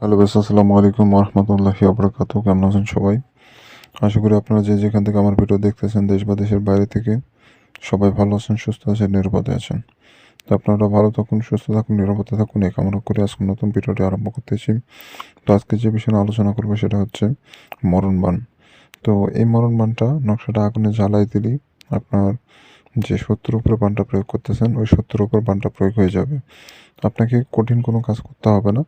Hello বেশ, আসসালামু আলাইকুম রহমতুল্লাহি আবরাকাতু। কেমন আছেন সবাই? আশা করি আপনারা যে যেখান থেকে আমার ভিডিও দেখতেছেন, দেশ বা দেশের বাইরে থেকে, সবাই ভালো আছেন, সুস্থ আছেন, নিরাপদে আছেন। তো আপনারা ভালো থাকুন, সুস্থ থাকুন, নিরাপদে থাকুন, এই কামনা করে আজকে নতুন ভিডিওটি আরম্ভ করতেছি। তো আজকে যে বিষয় নিয়ে আলোচনা করবো সেটা হচ্ছে মরণবাণ। তো এই মরণবাণটা নকশাটা আগুনে জ্বালাই দিলেই আপনার যে শত্রুর উপরে বাণটা প্রয়োগ করতেছেন ওই শত্রুর উপর বাণটা প্রয়োগ হয়ে যাবে। আপনাকে কঠিন কোনো কাজ করতে হবে না।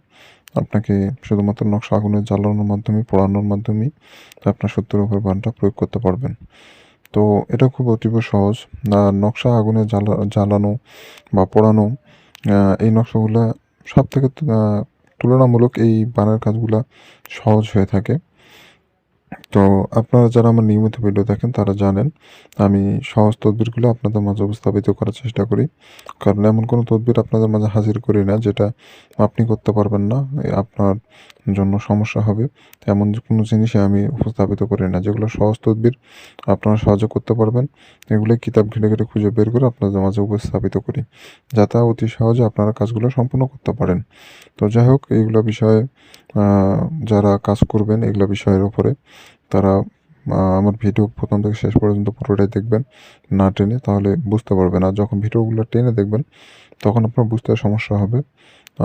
আপনাকে শুধুমাত্র নকশা আগুনে জ্বালানোর মাধ্যমে, পোড়ানোর মাধ্যমেই আপনার শত্রুর উপর বাণটা প্রয়োগ করতে পারবেন। তো এটা খুব অতীব সহজ। নকশা আগুনে জ্বালানো বা পোড়ানো, এই নকশাগুলা সবথেকে তুলনামূলক এই বানার কাজগুলা সহজ হয়ে থাকে। তো আপনারা যারা আমার নিয়মিত ভিডিও দেখেন তারা জানেন আমি সহজ তদবিরগুলো আপনাদের মাঝে উপস্থাপিত করার চেষ্টা করি। কারণ এমন কোনো তদবির আপনাদের মাঝে হাজির করি না যেটা আপনি করতে পারবেন না, আপনার জন্য সমস্যা হবে। এমন যে কোনো জিনিসই আমি উপস্থাপিত করি না। যেগুলো সহজ তদবির আপনারা সহজে করতে পারবেন, এগুলো কিতাব ঘেটে ঘেটে খুঁজে বের করে আপনাদের মাঝে উপস্থাপিত করি, যাতে অতি সহজে আপনারা কাজগুলো সম্পূর্ণ করতে পারেন। তো যাই হোক, এইগুলো বিষয়ে যারা কাজ করবেন এগুলো বিষয়ের উপরে, তারা আমার ভিডিও প্রথম থেকে শেষ পর্যন্ত পুরোটাই দেখবেন, না টেনে, তাহলে বুঝতে পারবেন। আর যখন ভিডিওগুলো টেনে দেখবেন তখন আপনার বুঝতে সমস্যা হবে।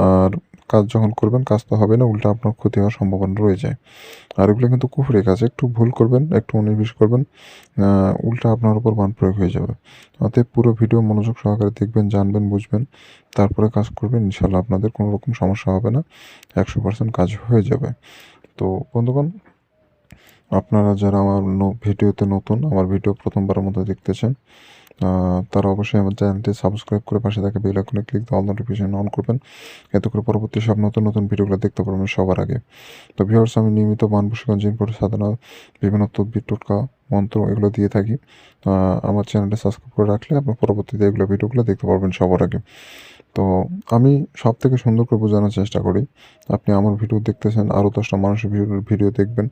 আর কাজ যখন করবেন কাজ তো হবে না, উল্টা আপনার ক্ষতি হওয়ার সম্ভাবনা রয়ে যায়। আর এগুলো কিন্তু কুফুরি কাজ, একটু ভুল করবেন, একটু 19-20 করবেন, উল্টা আপনার উপর বান প্রয়োগ হয়ে যাবে। অতএব পুরো ভিডিও মনোযোগ সহকারে দেখবেন, জানবেন, বুঝবেন, তারপরে কাজ করবেন, ইনশাল্লাহ আপনাদের কোনো রকম সমস্যা হবে না, 100% কাজ হয়ে যাবে। তো বন্ধুগণ, আপনারা যারা আমার ভিডিওতে নতুন, আমার ভিডিও প্রথমবারের মতো দেখতেছেন, তারা অবশ্যই আমার চ্যানেলটি সাবস্ক্রাইব করে পাশে থাকা বেল আইকনে ক্লিক দিয়ে অল নোটিফিকেশন অন করবেন। এতে করে পরবর্তী সব নতুন নতুন ভিডিওগুলো দেখতে পারবেন সবার আগে। তো ভিউয়ার্স, আমি নিয়মিত বানবসিকন জিনপুরের সাধনা, বিভিন্ন তদবির, টোটকা, মন্ত্র এগুলো দিয়ে থাকি। আমার চ্যানেলটা সাবস্ক্রাইব করে রাখলে আপনি পরবর্তীতে এগুলো ভিডিওগুলো দেখতে পারবেন সবার আগে। তো আমি সব থেকে সুন্দর করে বোঝানোর চেষ্টা করি। আপনি আমার ভিডিও দেখতেছেন, আরও 10টা মানুষের ভিডিও দেখবেন।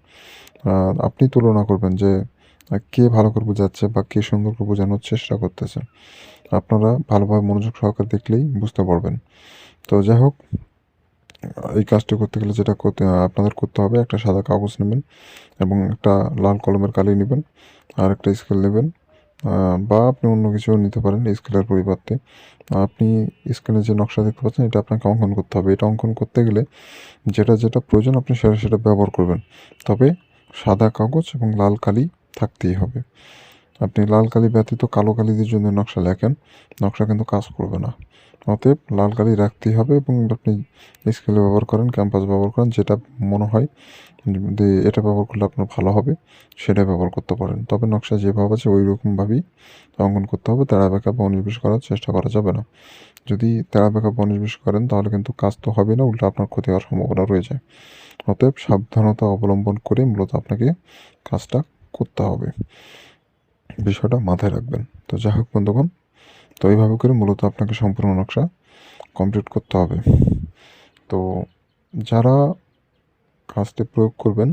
আপনি তুলনা করবেন যে কে ভালো করে বোঝাচ্ছে বা কে সুন্দর করে বোঝানোর চেষ্টা করতেছে। আপনারা ভালোভাবে মনোযোগ সহকারে দেখলেই বুঝতে পারবেন। তো যাই হোক, এই কাজটি করতে গেলে যেটা আপনাদের করতে হবে, একটা সাদা কাগজ নেবেন এবং একটা লাল কলমের কালি নেবেন, আর একটা স্কেল নেবেন, বা আপনি অন্য কিছুও নিতে পারেন স্কেলের পরিবর্তে। আপনি স্ক্রিনে যে নকশা দেখতে পাচ্ছেন এটা আপনাকে অঙ্কন করতে হবে। এটা অঙ্কন করতে গেলে যেটা যেটা প্রয়োজন আপনি সেটা সেটা ব্যবহার করবেন। তবে সাদা কাগজ এবং লাল কালি থাকতেই হবে। আপনি লাল কালি ব্যতীত কালো কালি দিয়ে যদি নকশা লেখেন, নকশা কিন্তু কাজ করবে না। অতএব লাল কালি রাখতেই হবে এবং আপনি স্কেলে ব্যবহার করেন, ক্যাম্পাস ব্যবহার করেন, যেটা মনে হয় যে এটা ব্যবহার করলে আপনার ভালো হবে সেটা ব্যবহার করতে পারেন। তবে নকশা যেভাবে আছে ওই রকমভাবেই অঙ্কন করতে হবে। তেড়া বেঁকা বা 19-20 করার চেষ্টা করা যাবে না। যদি তেড়া বেঁকা বা 19-20 করেন তাহলে কিন্তু কাজ তো হবে না, উল্টা আপনার ক্ষতি হওয়ার সম্ভাবনা রয়ে যায়। অতএব সাবধানতা অবলম্বন করে মূলত আপনাকে কাজটা করতে হবে। বিষয়টা মাথায় রাখবেন। তো যাই হোক বন্ধুগণ, তো এইভাবে করে মূলত আপনাকে সম্পূর্ণ নকশা কমপ্লিট করতে হবে। তো যারা কাজটি প্রয়োগ করবেন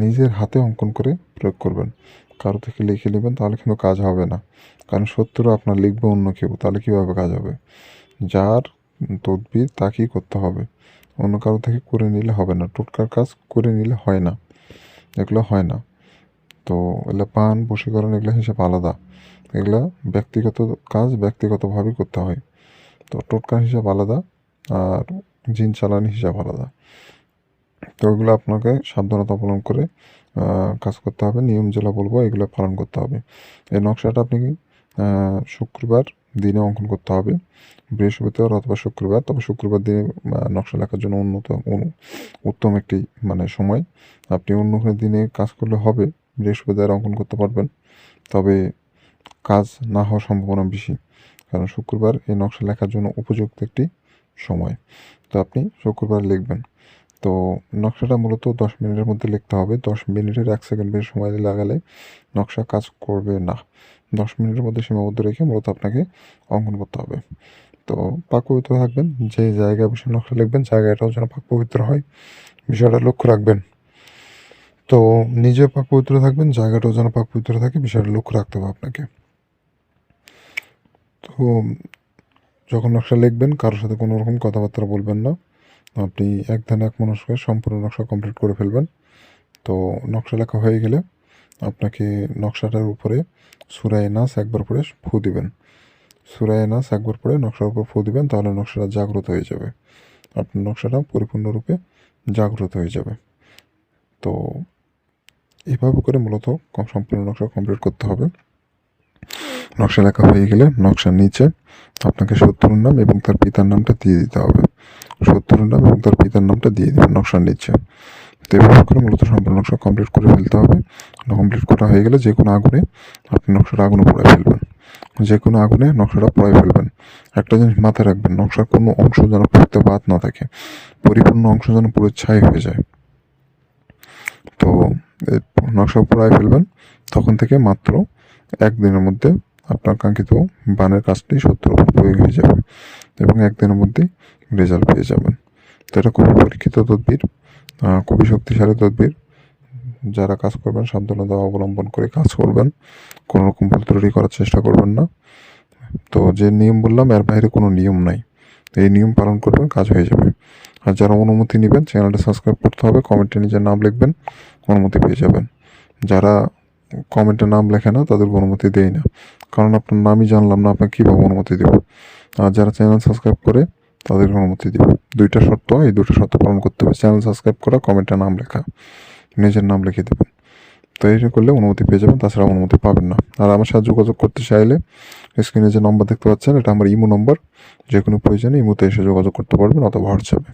নিজের হাতে অঙ্কন করে প্রয়োগ করবেন। কারো থেকে লিখে নেবেন তাহলে কিন্তু কাজ হবে না। কারণ শত্রু আপনার লিখবে অন্য কেউ, তাহলে কীভাবে কাজ হবে? যার তদবির তাকেই করতে হবে। অন্য কারো থেকে করে নিলে হবে না। টোটকার কাজ করে নিলে হয় না। এগুলো হয় না। তো এগুলো পান, বশীকরণ এগুলো হিসাব আলাদা। এগুলা ব্যক্তিগত কাজ, ব্যক্তিগতভাবেই করতে হয়। তো টোটকার হিসাব আলাদা, আর জিন চালানি হিসাব আলাদা। তো ওগুলো আপনাকে সাবধানতা অবলম্বন করে কাজ করতে হবে। নিয়ম যেগুলো বলবো এগুলো পালন করতে হবে। এই নকশাটা আপনি শুক্রবার দিনে অঙ্কন করতে হবে, বৃহস্পতিবার অথবা শুক্রবার। তবে শুক্রবার দিনে নকশা লেখার জন্য উত্তম একটি সময়। আপনি অন্য কোনো দিনে কাজ করলে হবে, বৃহস্পতিবার অঙ্কন করতে পারবেন, তবে কাজ না হওয়ার সম্ভাবনা বেশি। কারণ শুক্রবার এই নকশা লেখার জন্য উপযুক্ত একটি সময়। তো আপনি শুক্রবার লিখবেন। তো নকশাটা মূলত 10 মিনিটের মধ্যে লিখতে হবে। 10 মিনিটের 1 সেকেন্ড বেশি সময় লাগালে নকশা কাজ করবে না। 10 মিনিটের মধ্যে সীমাবদ্ধ রেখে মূলত আপনাকে অঙ্কন করতে হবে। তো পাক পবিত্র থাকবেন। যে জায়গায় বসে নকশা লিখবেন জায়গাটাও যেন পাক পবিত্র হয়, বিষয়টা লক্ষ্য রাখবেন। তো নিজে পাক পবিত্র থাকবেন, জায়গাটাও যেন পাক পবিত্র থাকে, বিষয়টা লক্ষ্য রাখতে হবে আপনাকে। তো যখন নকশা লিখবেন কারোর সাথে কোনো রকম কথাবার্তা বলবেন না। আপনি এক ধ্যানে এক মনস্কে সম্পূর্ণ নকশা কমপ্লিট করে ফেলবেন। তো নকশা লেখা হয়ে গেলে আপনাকে নকশাটার উপরে সূরা নাস একবার পরে ফু দিবেন। সূরা নাস একবার পরে নকশার উপর ফু দিবেন, তাহলে নকশাটা জাগ্রত হয়ে যাবে। আপনার নকশাটা পরিপূর্ণরূপে জাগ্রত হয়ে যাবে। তো এভাবে করে মূলত সম্পূর্ণ নকশা কমপ্লিট করতে হবে। নকশা লেখা হয়ে গেলে নকশার নিচে আপনাকে শত্রুর নাম এবং তার পিতার নামটা দিয়ে দিতে হবে। শত্রুর নাম এবং তার পিতার নামটা দিয়ে দেবেন নকশার নিচে। তো এভাবে করে মূলত সম্পূর্ণ নকশা কমপ্লিট করে ফেলতে হবে। কমপ্লিট করা হয়ে গেলে যে কোনো আগুনে আপনি নকশাটা আগুনে পোড়ায় ফেলবেন। যে কোনো আগুনে নকশাটা পোড়ায় ফেলবেন। একটা জিনিস মাথায় রাখবেন, নকশার কোনো অংশ যেন পুড়তে বাদ না থাকে, পরিপূর্ণ অংশ যেন পুরো ছাই হয়ে যায়। তো নকশা পোড়ায় ফেলবেন, তখন থেকে মাত্র একদিনের মধ্যে আপনার কাঙ্ক্ষিত বানের কাজটি 70% প্রয়োগ হয়ে যাবে এবং একদিনের মধ্যেই রেজাল্ট পেয়ে যাবেন। তো এটা খুবই পরীক্ষিত তদবির, খুবই শক্তিশালী তদবির। যারা কাজ করবেন সাবধানতা অবলম্বন করে কাজ করবেন, কোনো রকম ভুল ত্রুটি করার চেষ্টা করবেন না। তো যে নিয়ম বললাম এর বাইরে কোনো নিয়ম নাই, এই নিয়ম পালন করবেন, কাজ হয়ে যাবে। আর যারা অনুমতি নেবেন চ্যানেলটা সাবস্ক্রাইব করতে হবে, কমেন্টে নিজের নাম লিখবেন, অনুমতি পেয়ে যাবেন। যারা কমেন্টে নাম লেখে না তাদেরকে অনুমতি দেই না, কারণ আপনার নামই জানলাম না, আপনাকে কীভাবে অনুমতি দেব। আর যারা চ্যানেল সাবস্ক্রাইব করে তাদেরকে অনুমতি দেব। দুইটা শর্ত, এই দুটো শর্ত পালন করতে হবে, চ্যানেল সাবস্ক্রাইব করা, কমেন্টে নাম লেখা, নিজের নাম লিখে দেবেন। তো এইটা করলে অনুমতি পেয়ে যাবেন, তাছাড়া অনুমতি পাবেন না। আর আমার সাথে যোগাযোগ করতে চাইলে স্ক্রিনে যে নম্বর দেখতে পাচ্ছেন এটা আমার ইমো নম্বর, যে কোনো প্রয়োজনে ইমোতে এসে যোগাযোগ করতে পারবেন অথবা হোয়াটসঅ্যাপে।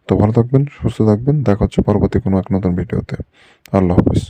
তো ভালো থাকবেন, সুস্থ থাকবেন, দেখা হচ্ছে পরবর্তী কোনো এক নতুন ভিডিওতে। আল্লাহ হাফেজ।